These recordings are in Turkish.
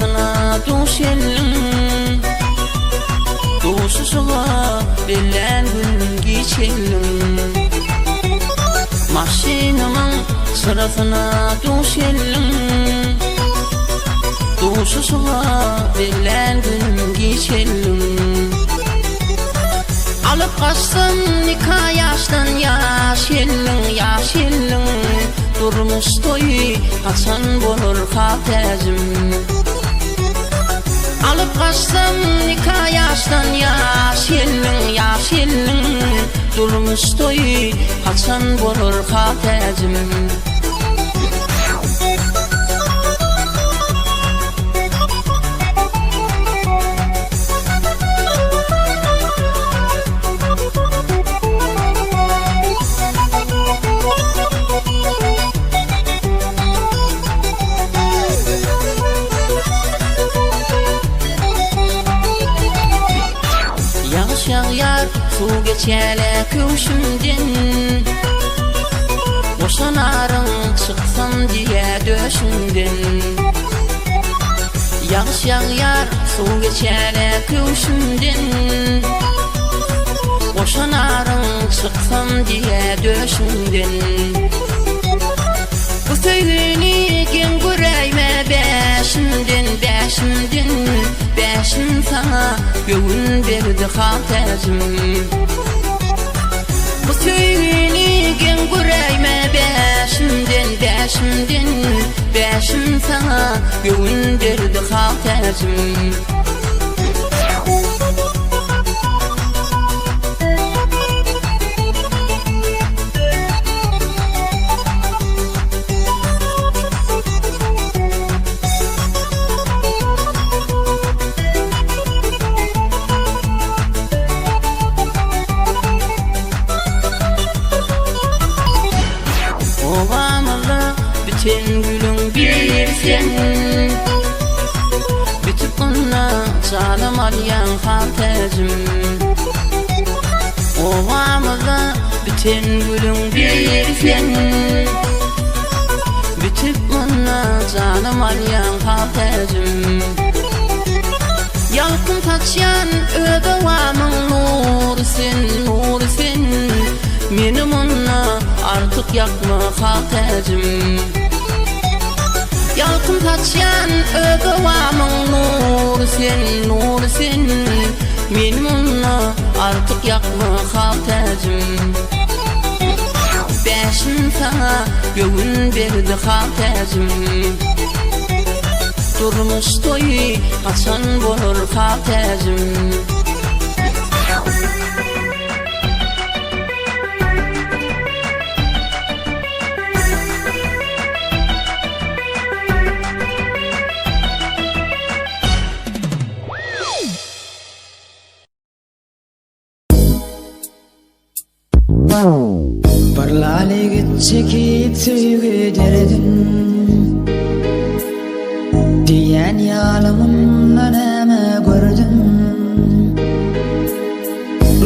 sırasına düşelim, duşuşuğa bilen gün geçelim. Maşinamın sırasına düşelim, duşuşuğa bilen gün geçelim. Alıp kaçsın nikah yaştan yaş yellin, durmuş toyu kaçan bulur hatecim. Alıp kaçsın nikah yaştan yaş yellin, durmuş toyu kaçan bulur hatecim. Yağar su geçele köşümden, boşanarın çıksın diye döşümden. Yağar su geçele köşümden, boşanarın çıksın diye döşümden. Bu söyleni gen göreyme beşimden, beşim sana göğün verdi hatecim. Bu söyleni gen göreyme beşimden, beşim sana göğün verdi hatecim. Bütün gülün bir sen, bitip ona canım arayan hatecim. Ovamıza bütün gülün bir sen, bitip ona canım arayan hatecim. Yalkın taçyan ödevamın nur sen, benim ona artık yakma hatecim. Yalkın taçyan ödevamın nur sen, benim ona artık yakma hatecim. Beşim sana göğün verdi hatecim. Durmuş toyu kaçan bulur hatecim. Barlale gidecek sevgi derdin, diyen yalımından eme gördüm.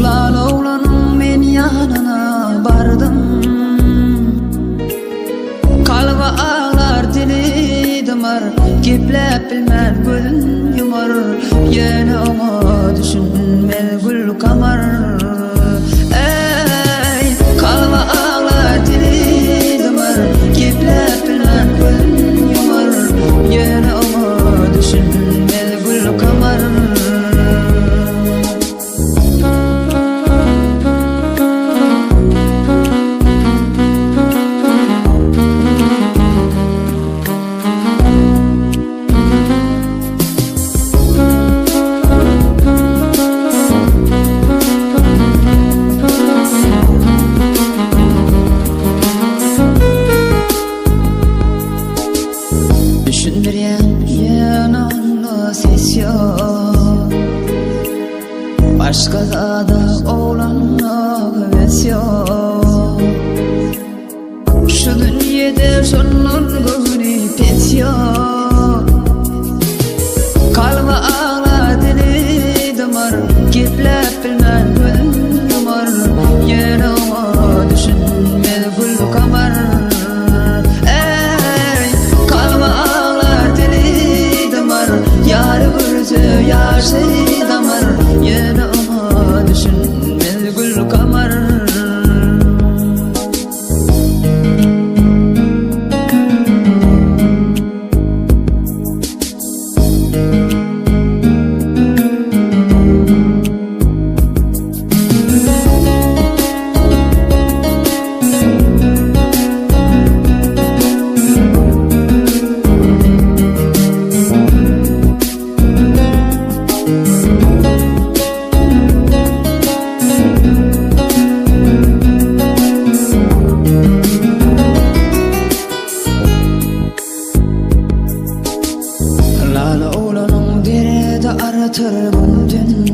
Lal oğlanım ben yanına bardım, kalba ağlar dili dımar, geplep bilmez gözün yumar. Yine ona düşünmel gül kamar. Kalma ağlar dili dımar, geplep bilmez gözün yumar. Yine ona düşünmel gül kamar. Başka da oğlanla heves yok. Şu dünyada sonun gözünü pes yok. Kalma ağla dili damar, geplep bilmez gözün yumar. Yine ona düşünmez gül kamar. Kalma ağla dili damar, yatırgundun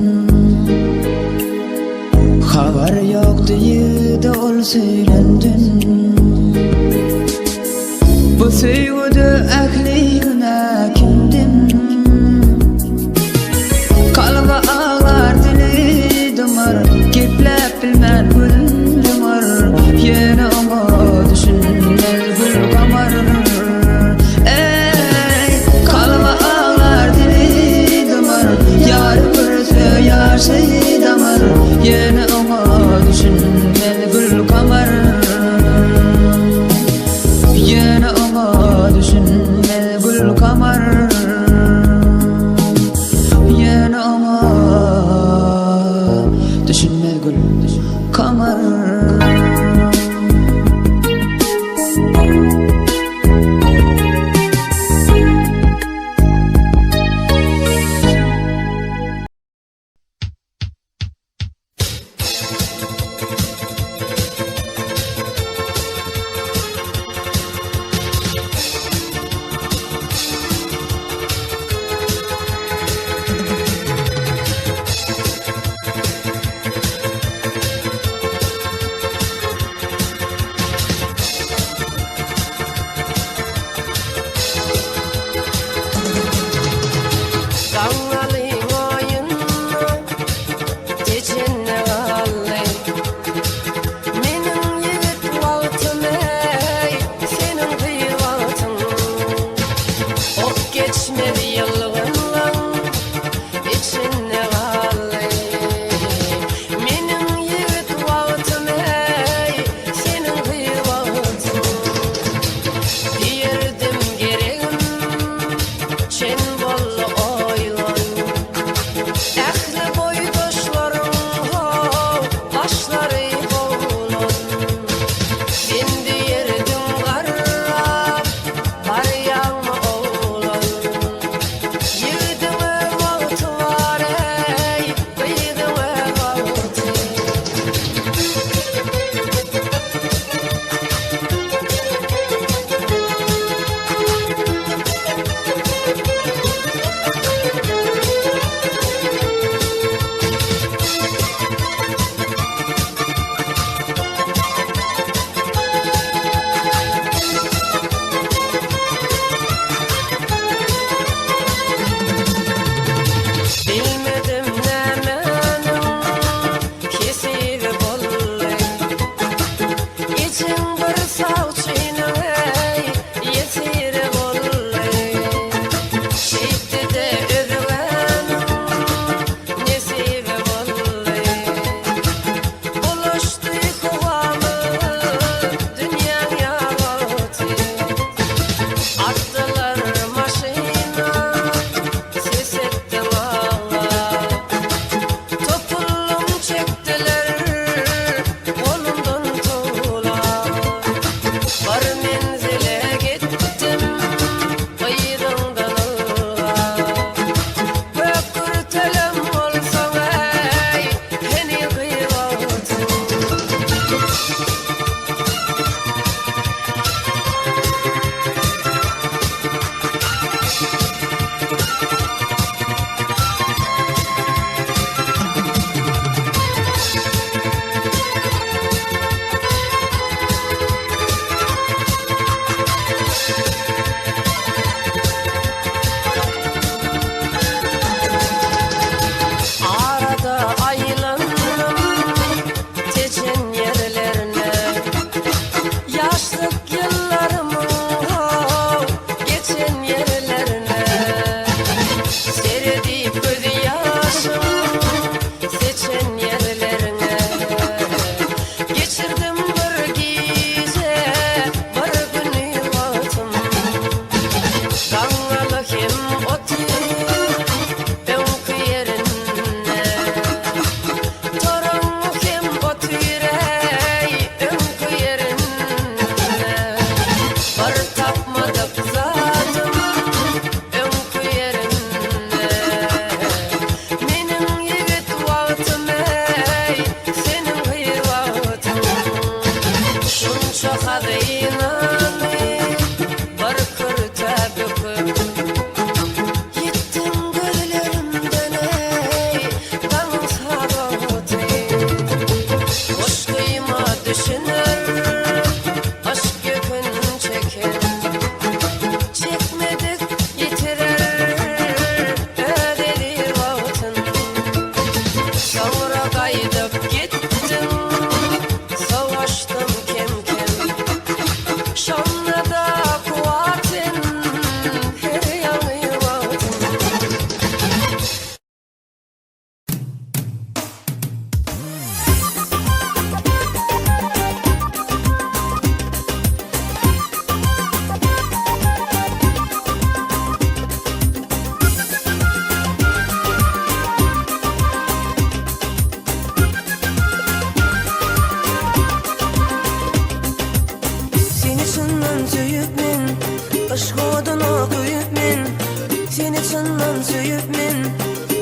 Habar yok deydi ol söylendin Bu söýgüde ähligine kimdim Kalba ağlar dili damar Geplep bilmän gülüm yumar Yine ona düşünmez gül kamar Ey kalba ağlar dili damar Yar görse yaşay damar Yine ona düşünmez gül kamar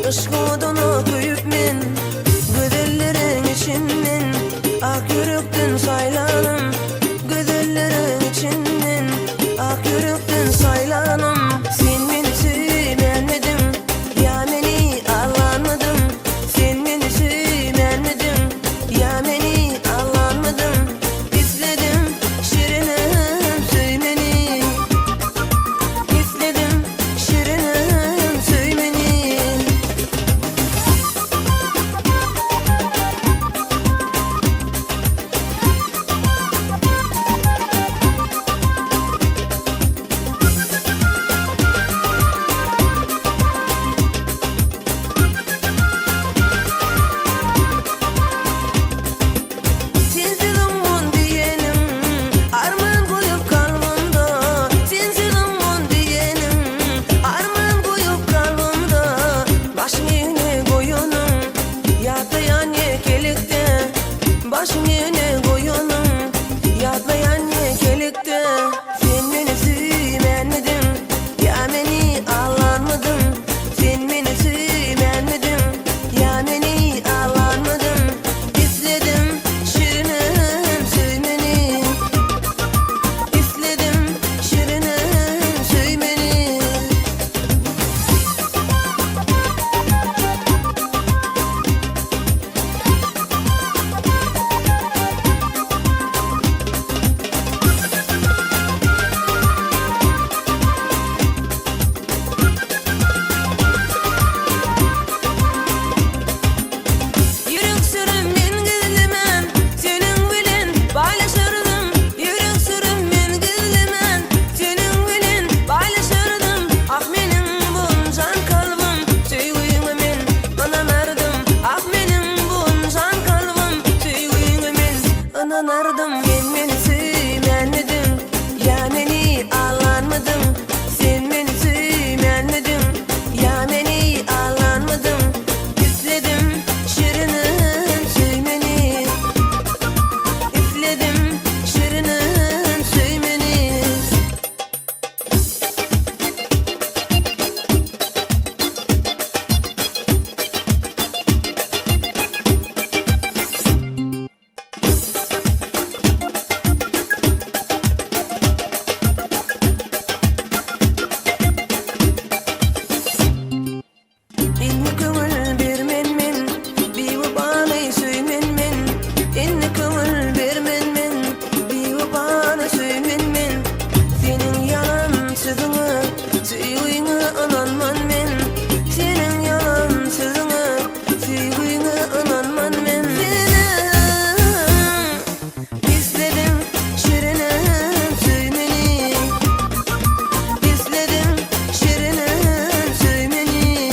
Işk odunu kuyup men, gözellerin içinden, ak yürekten saylanım. Gözellerin içinden, ak yürekten saylanım. Sen beni sevmedin, ya beni ağlanmadın. Sen beni sevmedin, ya beni ağlanmadın. İzledim şirinim söymeni, İzledim şirinim söymeni. Sensiz umman diyenim, arman koyup kalbimda. Sensiz umman diyenim, arman koyup kalbimda. Başın yine koyunum, yatmayan yekelikte. Başın yine koyunum, yatmayan yekelikte. Sen beni sevmedin, ya beni ağlanmadın. Sen beni sevmedin, ya beni ağlanmadın. İzledim şirinim söymeni, İzledim şirinim söymeni. Yürek sürüm men gizlemen, senin bilen paylaşırdım. Yürek sürüm men gizlemen, senin bilen paylaşırdım. Ah menin buncan kalbim, söygüyüňe men ınanardım. Ah menin buncan kalbim, söygüyüňe men ınanardım. Sen beni sevmedin, ya beni ağlanmadın. Sen beni sevmedin, ya beni ağlanmadın. İzledim şirinim söymeni, İzledim şirinim söymeni. Inni kömül bermen men, biwi bany söymen men. Inni kömül bermen men, biwi bany söymen men. Senin yalan sözüňe, söýgüňe ynanman men. Senin yalan sözüňe, söýgüňe ynanman men. İzledim şirinim söymeni, İzledim şirinim söymeni.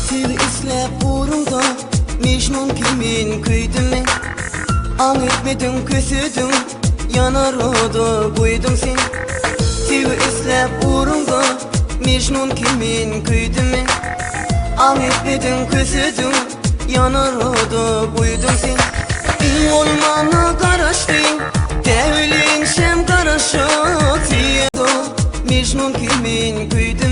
Seni izlep uğrunda Mecnun kimin köydüm An etmedin kösüdün Yanar oda koydun sen Seni izlep uğrunda Mecnun kimin köydüm An etmedin kösüdün Yanar oda koydun sen İn olmana karaştın Devlin şem karaşat Mecnun kimin köydüm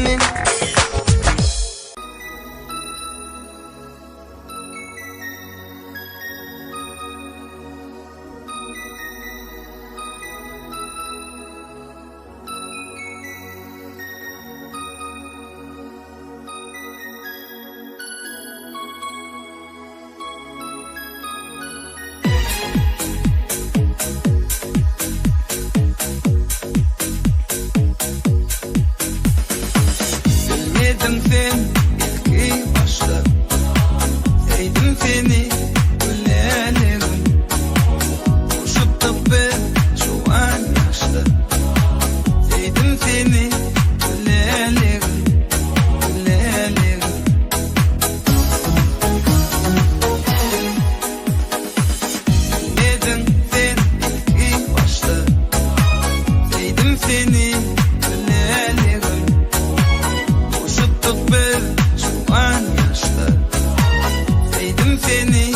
seni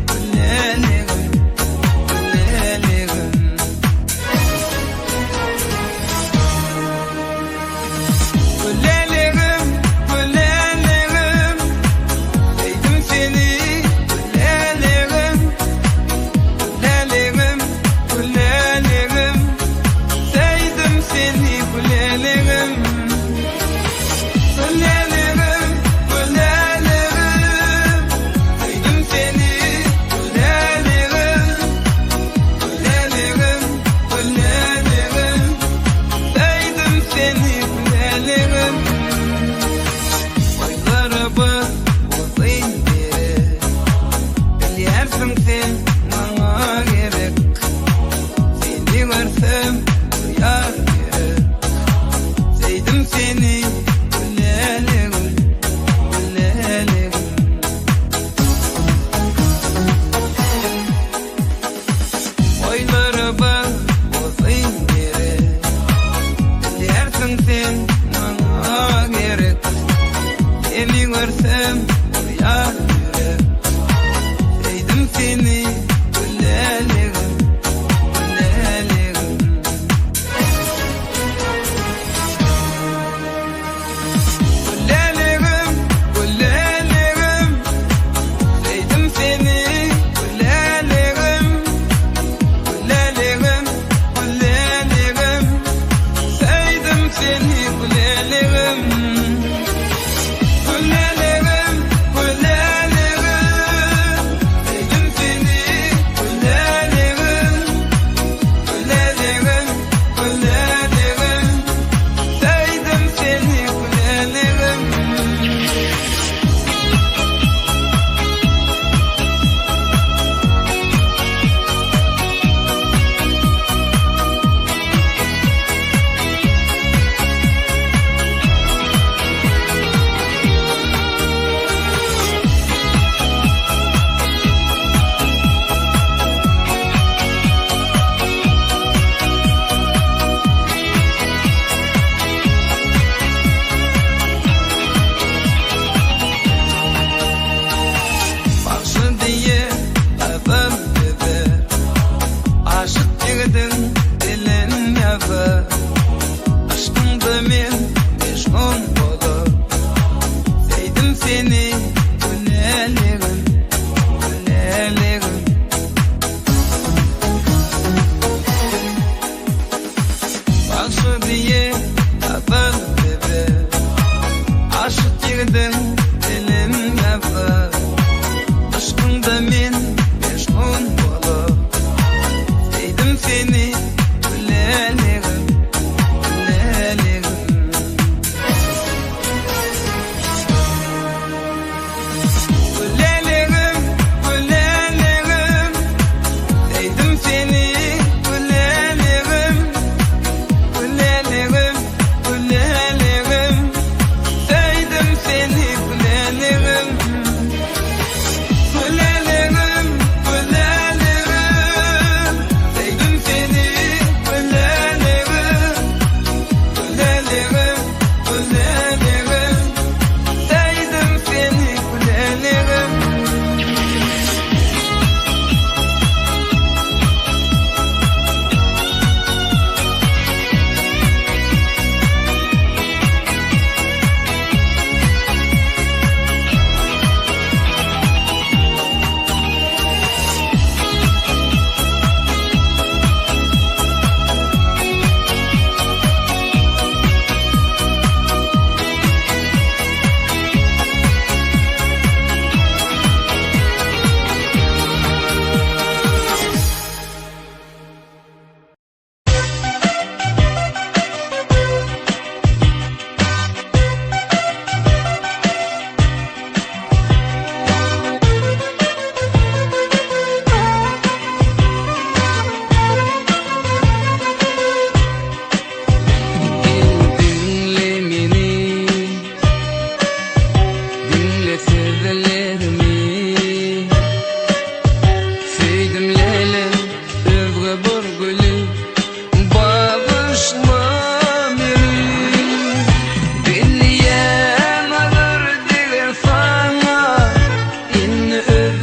Gülleligim, gülleligim Gülleligim, gülleligim Sevdim seni Gülleligim, gülleligim, gülleligim Sevdim seni Gülleligim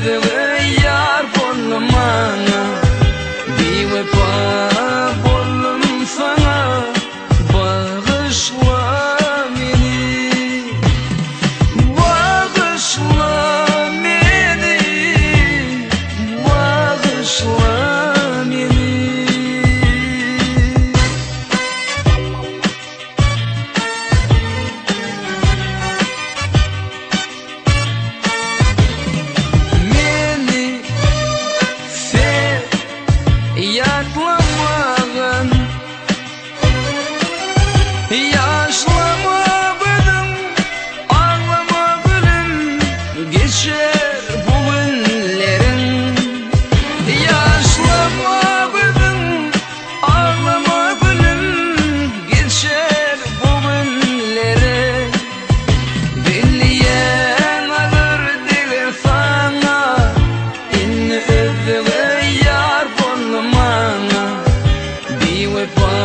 the geçer bu günlerin. Yaşlama gülüm, ağlama gülüm, geçer bu günleri. Bilyen alır değil sana, inni öpüge yar bolmana. Bir vefa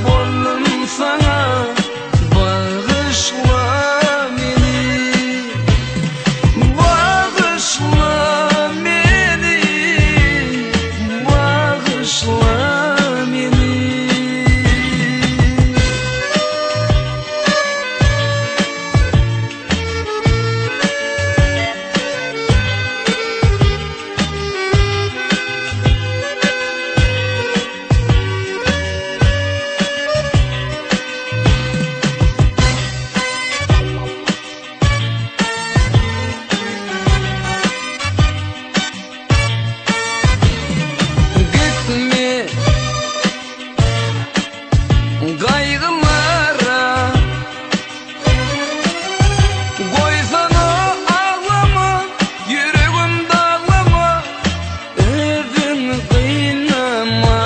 bolum sana, bağışla beni, bağışla beni, bağışla beni. Gitme kaygılara, koysana ağlama, yüreğim dağlama, evin kıynama.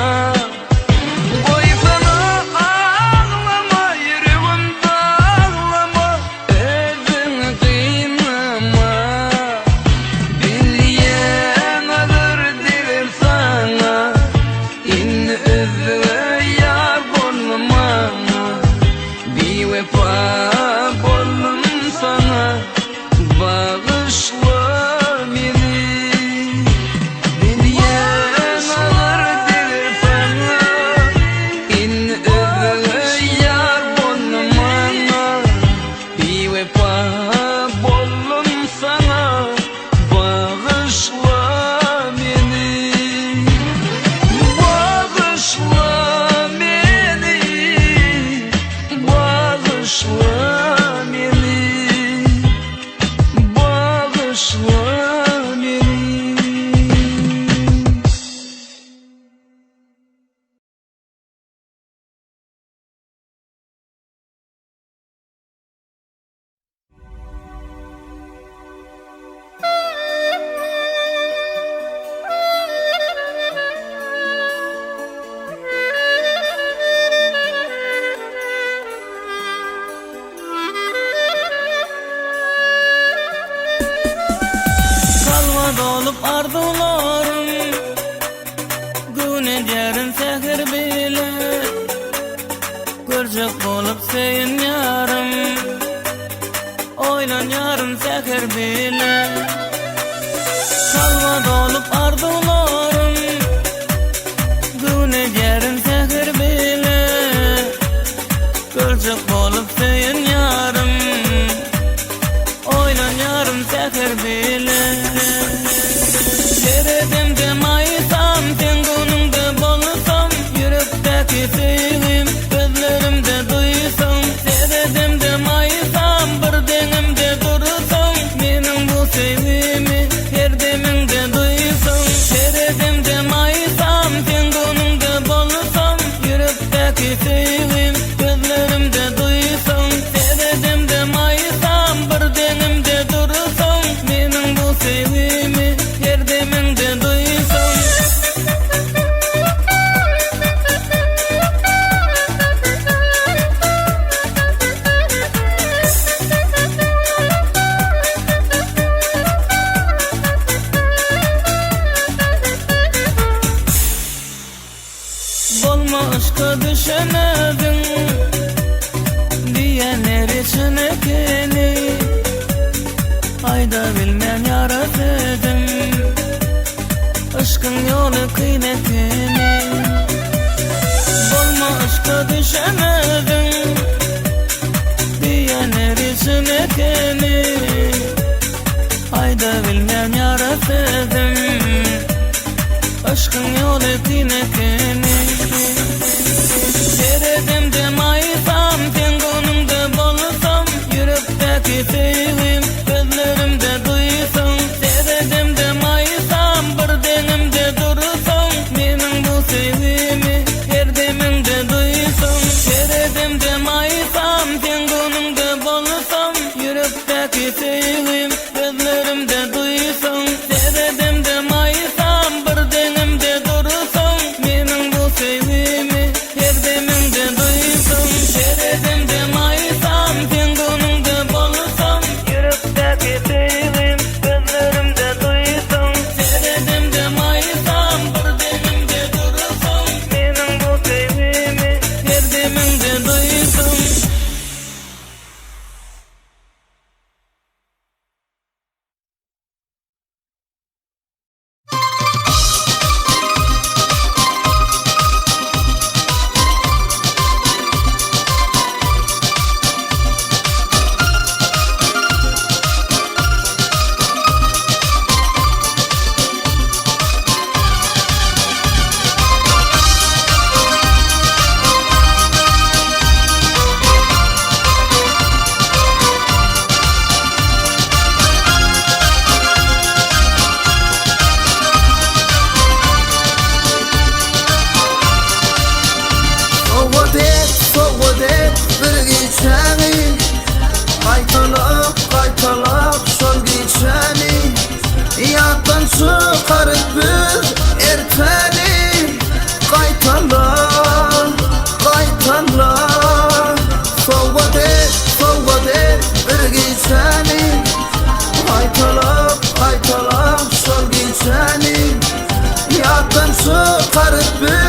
Koysana ağlama, yüreğim dağlama, evin kıynama. Bilyen alır diler sana, inni öpüge yar bolmana. Bir vefa bolum sana, bağışla beni. Bilyen alır diler sana, inni öpüge yar bolmana. Bir vefa bolum sana, bağışla beni, bağışla beni, bağışla beni, bağışla beni. Kalma dolup arzularım, gün ederim seher bile. Görcek bolup seyin yarım, oylan yarım seher bile. Kalma dolup arzularım, gün ederim seher bile. Görcek bolup seyin yarım, oylan yarım seher bile. Seredimde mayısam, sen günümde bolsam, yürekteki sevgim gözlerimde duysam. Seredimde mayısam, bir denimde dursam, benim bu sevgimi her deminde duysam. Seredimde mayısam, sen günümde bolsam, yürekteki sevgim gözlerimde duysam. Seredimde mayısam, bir denimde dursam, benim bu sevgimi her deminde duysam. Bolma aşka düşemedin, diyenler için ekeni. Ayda bilmen yaratıdım, aşkın yolu kıymetini. Bolma aşka düşemedin, diyenler için ekeni. Ayda bilmen yaratıdım, aşkın yolu kıymetini. Seredimde mayısam, sen günümde bolsam, yürekteki sevgim gözlerimde duysam. Seredimde mayısam, bir denimde dursam, benim bu sevgimi her deminde duysam. Seredimde mayısam, sen günümde bolsam, yürekteki sevgim gözlerimde çıkarıp biz erteni Qaytala, qaytala Sovgat et bir geçeni Qaytala şol geçeni Yattan çıkarıp biz